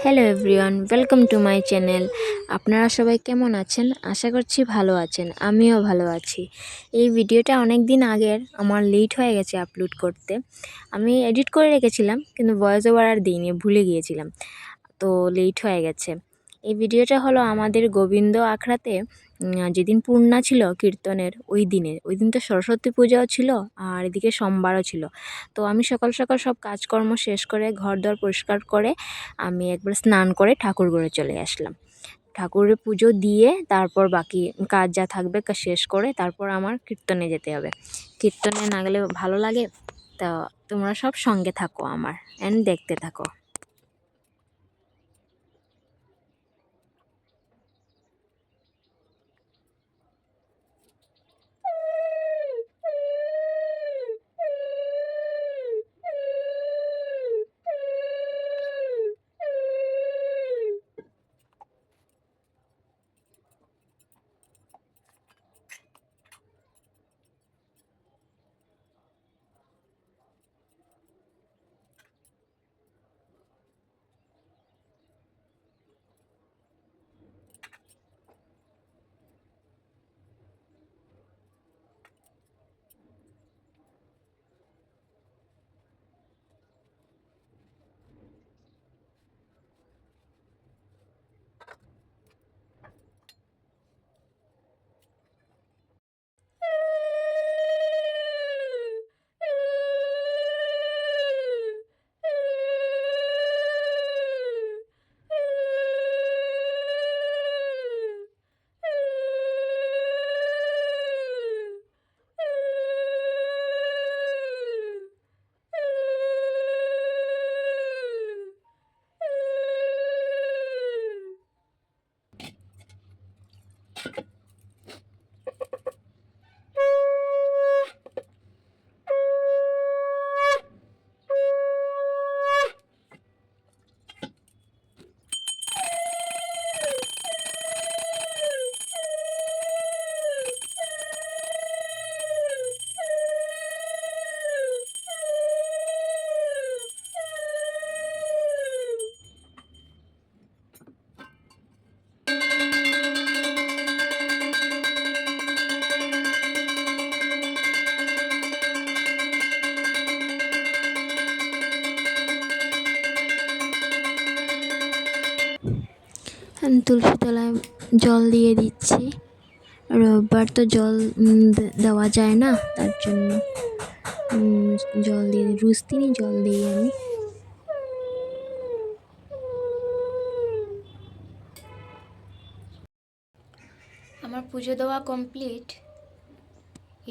Hello everyone, welcome to my channel. আপনারা সবাই কেমন আছেন? আশা করছি ভালো আছেন, আমিও ভালো আছি। এই ভিডিওটা অনেক দিন আগের, আমার লেট হয়ে গেছে আপলোড করতে। আমি এডিট করে রেখেছিলাম কিন্তু ভয়েস ওভার আর দিইনি, ভুলে গিয়েছিলাম, তো লেট হয়ে গেছে। এই ভিডিওটা হলো আমাদের গোবিন্দ আখড়াতে যেদিন পূর্ণা ছিল কীর্তনের, ওই দিন তো সরস্বতী পূজাও ছিল আর এদিকে সোমবারও ছিল। তো আমি সকাল সকাল সব কাজকর্ম শেষ করে ঘর দর পরিষ্কার করে আমি একবার স্নান করে ঠাকুর ঘরে চলে আসলাম। ঠাকুরের পুজো দিয়ে তারপর বাকি কাজ যা থাকবে শেষ করে তারপর আমার কীর্তনে যেতে হবে। কীর্তনে না গেলে ভালো লাগে। তা তোমরা সব সঙ্গে থাকো আমার, অ্যান্ড দেখতে থাকো। আমি তুলসী তলায় জল দিয়ে দিচ্ছি। রোববার তো জল দেওয়া যায় না, তার জন্য জল দিয়ে রোজ দিনই জল দিই আমি। আমার পুজো দেওয়া কমপ্লিট।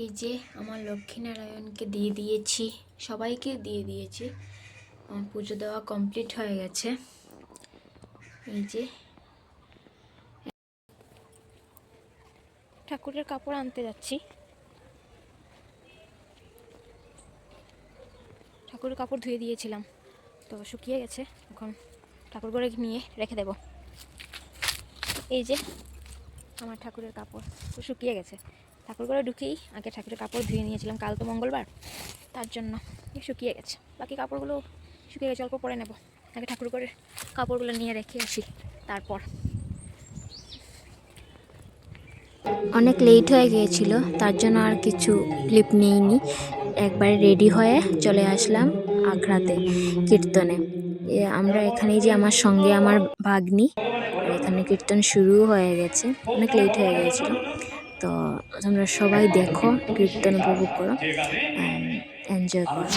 এই যে আমার লক্ষ্মীনারায়ণকে দিয়ে দিয়েছি, সবাইকে দিয়ে দিয়েছি। আমার পুজো দেওয়া কমপ্লিট হয়ে গেছে। এই যে ঠাকুরের কাপড় আনতে যাচ্ছি। ঠাকুরের কাপড় ধুয়ে দিয়েছিলাম, তো শুকিয়ে গেছে। এখন ঠাকুর ঘরে নিয়ে রেখে দেব। এই যে আমার ঠাকুরের কাপড় তো শুকিয়ে গেছে। ঠাকুর ঘরে ঢুকেই আগে ঠাকুরের কাপড় ধুয়ে নিয়েছিলাম, কাল তো মঙ্গলবার, তার জন্য শুকিয়ে গেছে। বাকি কাপড়গুলো শুকিয়ে গেছে, অল্প পরে নেব। আগে ঠাকুর ঘরের কাপড়গুলো নিয়ে রেখে আসি তারপর। অনেক লেট হয়ে গিয়েছিল, তার জন্য আর কিছু ক্লিপ নিইনি। একবারে রেডি হয়ে চলে আসলাম আখড়াতে কীর্তনে। আমরা এখানে যে আমার সঙ্গে আমার ভাগ্নি, আর এখানে কীর্তন শুরু হয়ে গেছে। অনেক লেট হয়ে গিয়েছিল, তো তোমরা সবাই দেখো, কীর্তন উপভোগ করো, এনজয় করো।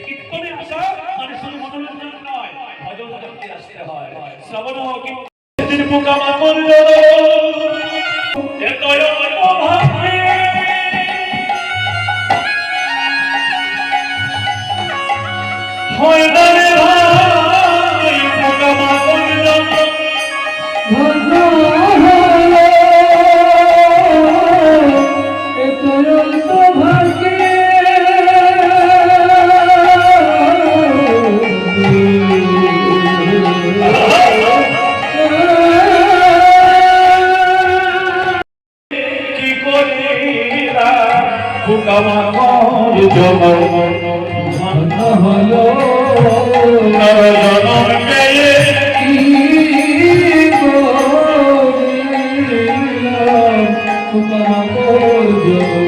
কীর্তনে আসা মানে শুধু মনোরঞ্জন নয়, ভজন করতে আসতে হয়। শ্রবণ কীর্তনের পোকামাকড় এতই অভাবে হয় না রে ভাই, পোকামাকড় মোর জনম ধন্য হলো জনম পেয়ে কি করিলাম তোমার মোর জনম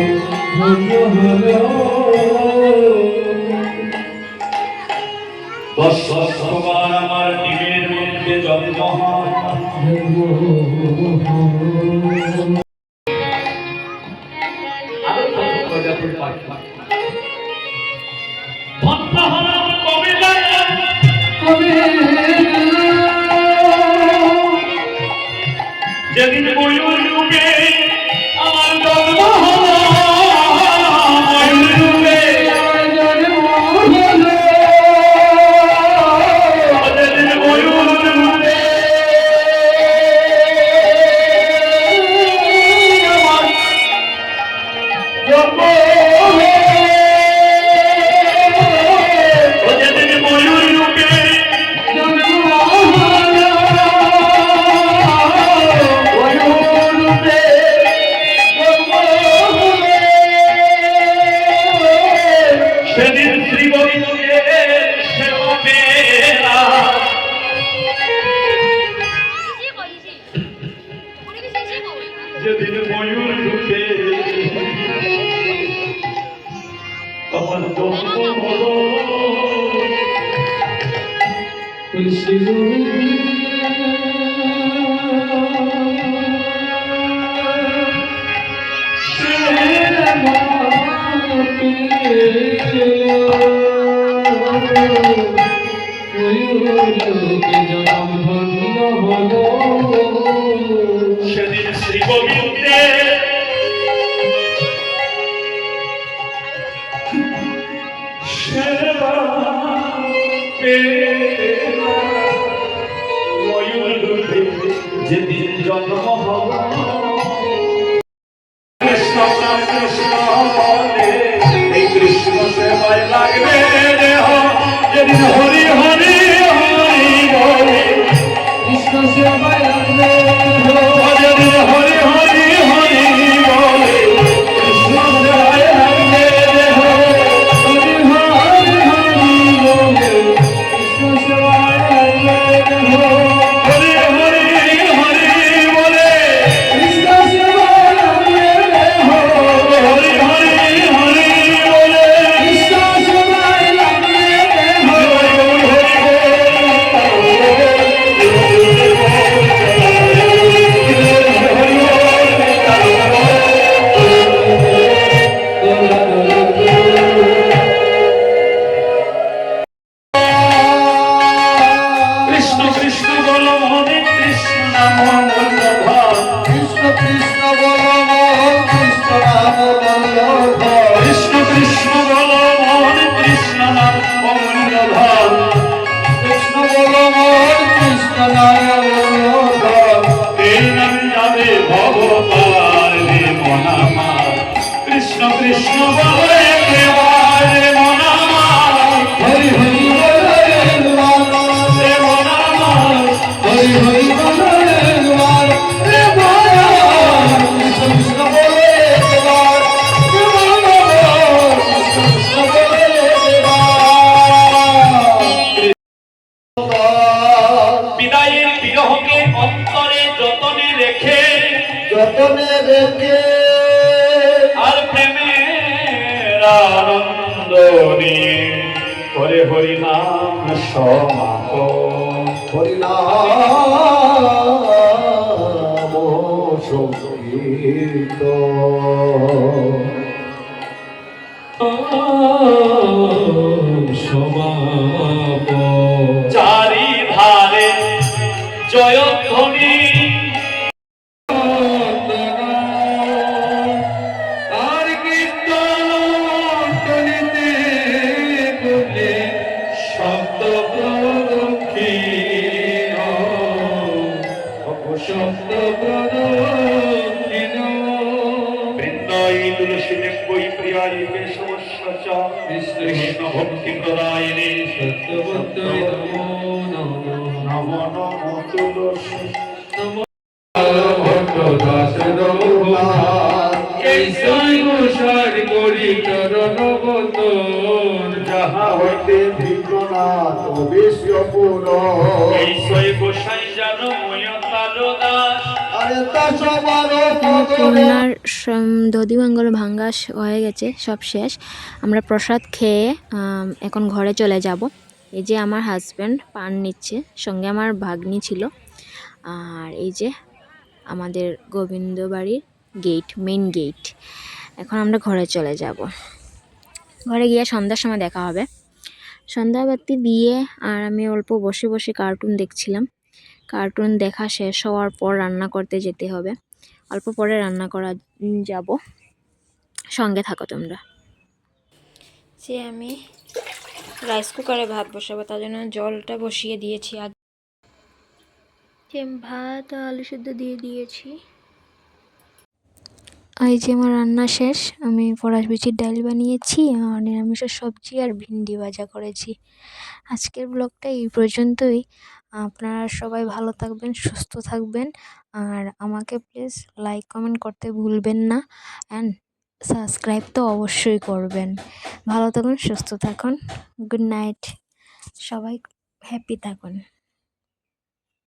ধন্য হলো বৎসবার আমার ডিমের মধ্যে জন্ম হয় যেদিন ময়ূর রূপে আমার জন্ম হলো ময়ূর রূপে যেদিন ময়ূর রূপে আমার জন্ম যেদিন ময়ূর রূপে সেদিন শ্রী গোবিন্দের সেবা পেলা যেদিন ময়ূর রূপে আমার জন্ম হলো সেদিন শ্রী গোবিন্দের সেবা পেলা ময়ূর রূপে যেদিন জন্ম হলো কৃষ্ণ নাম কৃষ্ণ বলে এই কৃষ্ণ সেবায় লাগবে দেহ যেদিন হরি হরি হরি বলে কৃষ্ণ সেবায় লাগবে যেদিন হরি হরি হরি বলে কৃষ্ণ সেবায় লাগবে দেহ হরি হরি হরি বলে কৃষ্ণ সেবায় লাগবে দেহ হরি হরি হরি বলে কৃষ্ণ সেবায় লাগবে দেহ হরি হরি হরি বলে কৃষ্ণ সেবায় লাগবে দেহ কৃষ্ণ কৃষ্ণ বল হরে কৃষ্ণ নাম বল্লভ কৃষ্ণ কৃষ্ণ বল কৃষ্ণ নাম বল্লভ কৃষ্ণ কৃষ্ণ বল হরে কৃষ্ণ নাম বল্লভ কৃষ্ণ বল কৃষ্ণ নাম বল্লভ এই নাম যাবে ভগবান রে মনামার কৃষ্ণ কৃষ্ণ বল একেবার রে মনামার হরি হরি বল রে মনামার হরি হরি বল রে মনামার রে মনামার কৃষ্ণ কৃষ্ণ বল একেবার রে মনামার কৃষ্ণ কৃষ্ণ বল একেবার বিদায়ের বিরহকে অন্তরে যতনে রেখে আর প্রেমের আনন্দ নিয়ে করে হরি নাম সমাপন হরি নাম সংগীত সমাপন চারিধারে জয়ধ্বনি আর কীর্তন করিতে বলে শব্দ প্রদক্ষিণ শব্দ প্রদক্ষিণ বৃন্দাই তুলসী দেবৈ প্রিয়ারি কেশবস্য চ কৃষ্ণ ভক্তি প্রদায়িনী সত্যবদ্ধায় নমো নমো নমো নমো তুলসী নমো ভক্ত দাস রঘুনাথ এই সাই গোসার করি চরণ সর্বতর যাহা হইতে হইতে ভিন্ননাথ বিশ্বপুর এই সই গোসাই জানো ময়তালো দাস আরে তা সবার পূর্ণার দধিমঙ্গল ভাঙ্গা হয়ে গেছে, সব শেষ। আমরা প্রসাদ খেয়ে এখন ঘরে চলে যাব। এই যে আমার হাজব্যান্ড পান নিচ্ছে, সঙ্গে আমার ভাগ্নি ছিল। আর এই যে আমাদের গোবিন্দ বাড়ির গেট, মেইন গেট। এখন আমরা ঘরে চলে যাব। ঘরে গিয়ে সন্ধ্যার সময় দেখা হবে। সন্ধ্যাবাতি দিয়ে আর আমি অল্প বসে বসে কার্টুন দেখছিলাম। কার্টুন দেখা শেষ হওয়ার পর রান্না করতে যেতে হবে। অল্প পরে রান্না করা যাব, সঙ্গে থাকো তোমরা। যে আমি রাইস কুকারে ভাত বসাবো, তার জন্য জলটা বসিয়ে দিয়েছি। আর ভাত আলু সেদ্ধ দিয়ে দিয়েছি। এই যে আমার রান্না শেষ। আমি ফরাস বিচির ডাল বানিয়েছি, আর নিরামিষের সবজি আর ভিন্ডি ভাজা করেছি। আজকের ব্লগটা এই পর্যন্তই। আপনারা সবাই ভালো থাকবেন, সুস্থ থাকবেন, আর আমাকে প্লিজ লাইক কমেন্ট করতে ভুলবেন না, অ্যান্ড সাবস্ক্রাইব তো অবশ্যই করবেন। ভালো থাকুন, সুস্থ থাকুন। গুড নাইট, সবাই হ্যাপি থাকুন।